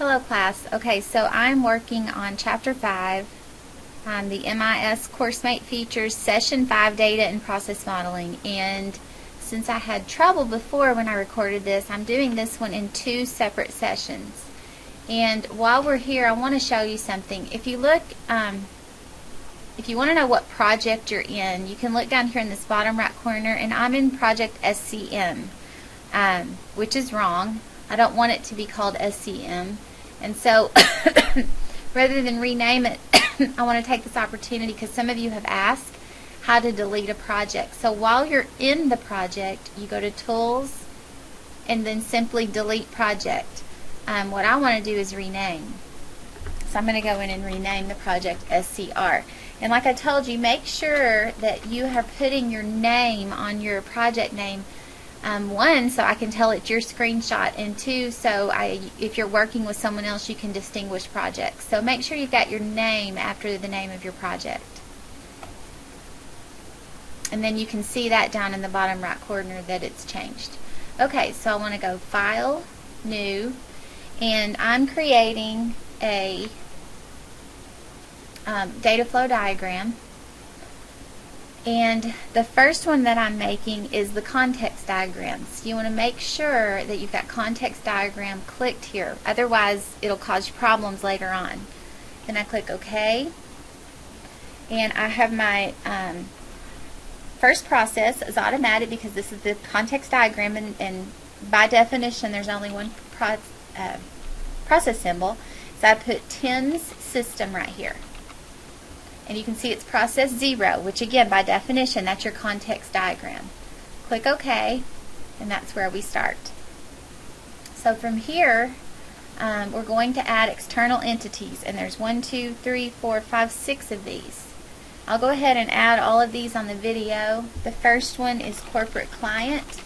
Hello class. Okay, so I'm working on Chapter 5, the MIS CourseMate features Session 5 Data and Process Modeling. And since I had trouble before when I recorded this, I'm doing this one in 2 separate sessions. And while we're here, I want to show you something. If you look, if you want to know what project you're in, you can look down here in this bottom right corner, and I'm in Project SCM, which is wrong. I don't want it to be called SCM. And so rather than rename it, I want to take this opportunity because some of you have asked how to delete a project. So while you're in the project, you go to Tools and then simply Delete Project. What I want to do is rename. So I'm going to go in and rename the project SCR. And like I told you, make sure that you are putting your name on your project name. 1, so I can tell it's your screenshot, and 2, so if you're working with someone else, you can distinguish projects. So make sure you've got your name after the name of your project. And then you can see that down in the bottom right corner that it's changed. Okay, so I want to go File, New, and I'm creating a data flow diagram. And the first one that I'm making is the context diagrams. You want to make sure that you've got context diagram clicked here. Otherwise, it'll cause you problems later on. Then I click OK. And I have my first process is automatic because this is the context diagram, and by definition, there's only one process symbol. So I put TIMS system right here. And you can see it's process 0, which again, by definition, that's your context diagram. Click OK, and that's where we start. So from here, we're going to add external entities, and there's 1, 2, 3, 4, 5, 6 of these. I'll go ahead and add all of these on the video. The first one is corporate client.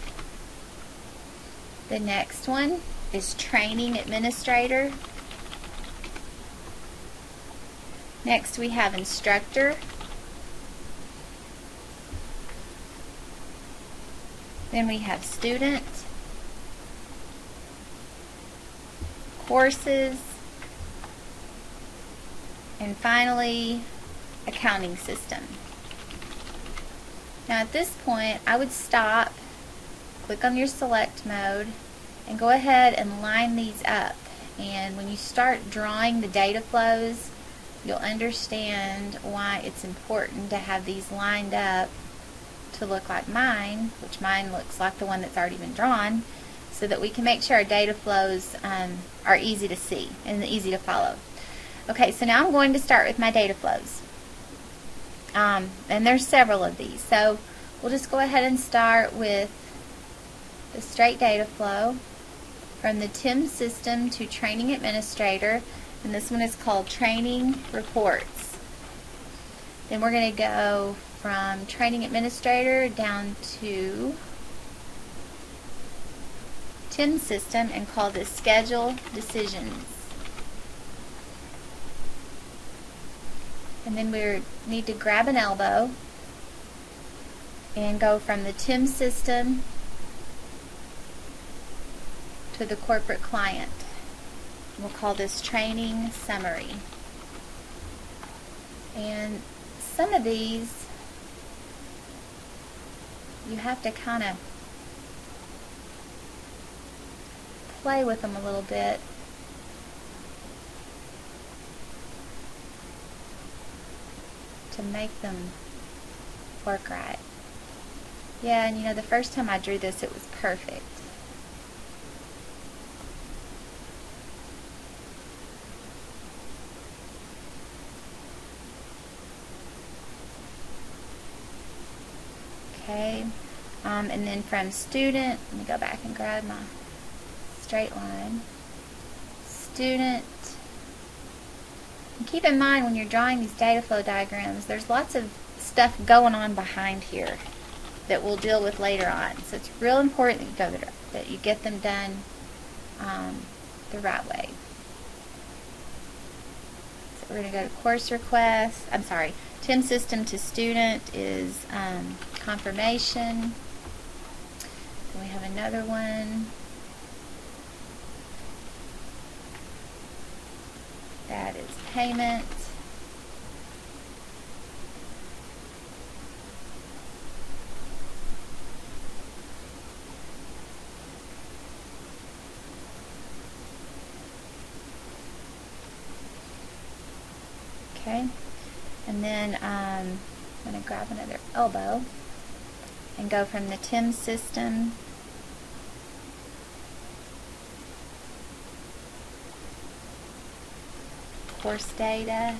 The next one is training administrator. Next we have instructor. Then we have student, courses, and finally accounting system. Now at this point I would stop, click on your select mode, and go ahead and line these up. And when you start drawing the data flows, you'll understand why it's important to have these lined up to look like mine, which mine looks like the one that's already been drawn, so that we can make sure our data flows are easy to see and easy to follow. Okay, so now I'm going to start with my data flows. And there's several of these. So we'll just go ahead and start with the straight data flow from the TIMS system to training administrator. And this one is called Training Reports. Then we're going to go from Training Administrator down to TIMS System and call this Schedule Decisions. And then we need to grab an elbow and go from the TIMS System to the Corporate Client. We'll call this Training Summary. And some of these, you have to kind of play with them a little bit to make them work right. Yeah, and you know, the first time I drew this, it was perfect. Okay, and then from student, let me go back and grab my straight line. Student, and keep in mind when you're drawing these data flow diagrams, there's lots of stuff going on behind here that we'll deal with later on. So it's real important that you get them done the right way. So we're going to go to course request. I'm sorry, TIMS system to student is confirmation. Then we have another one. payment. Okay, and then I'm going to grab another elbow and go from the TIM system course data,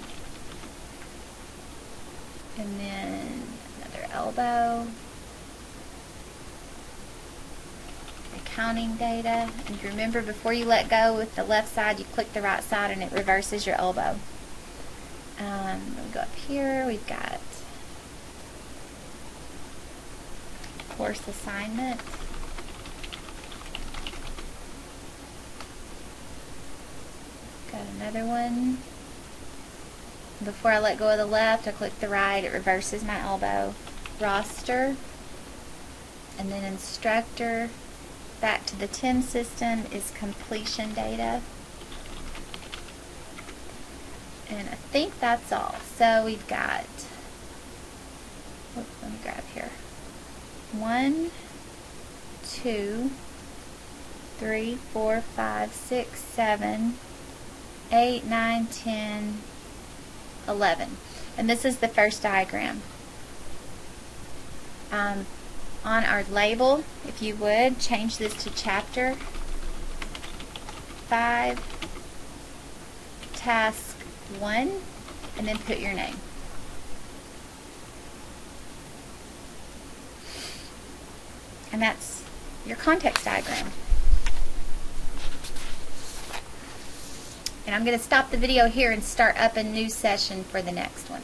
and then another elbow, accounting data. And remember, before you let go with the left side, you click the right side and it reverses your elbow. We go up here, we've got course assignment. Got another one. Before I let go of the left, I click the right, it reverses my elbow. Roster, and then instructor. Back to the TIM system is completion data. And I think that's all. So we've got, let me grab here. 1, 2, 3, 4, 5, 6, 7, 8, 9, 10, 11. And this is the first diagram. On our label, if you would, change this to Chapter 5, Task 1, and then put your name. And that's your context diagram. And I'm going to stop the video here and start up a new session for the next one.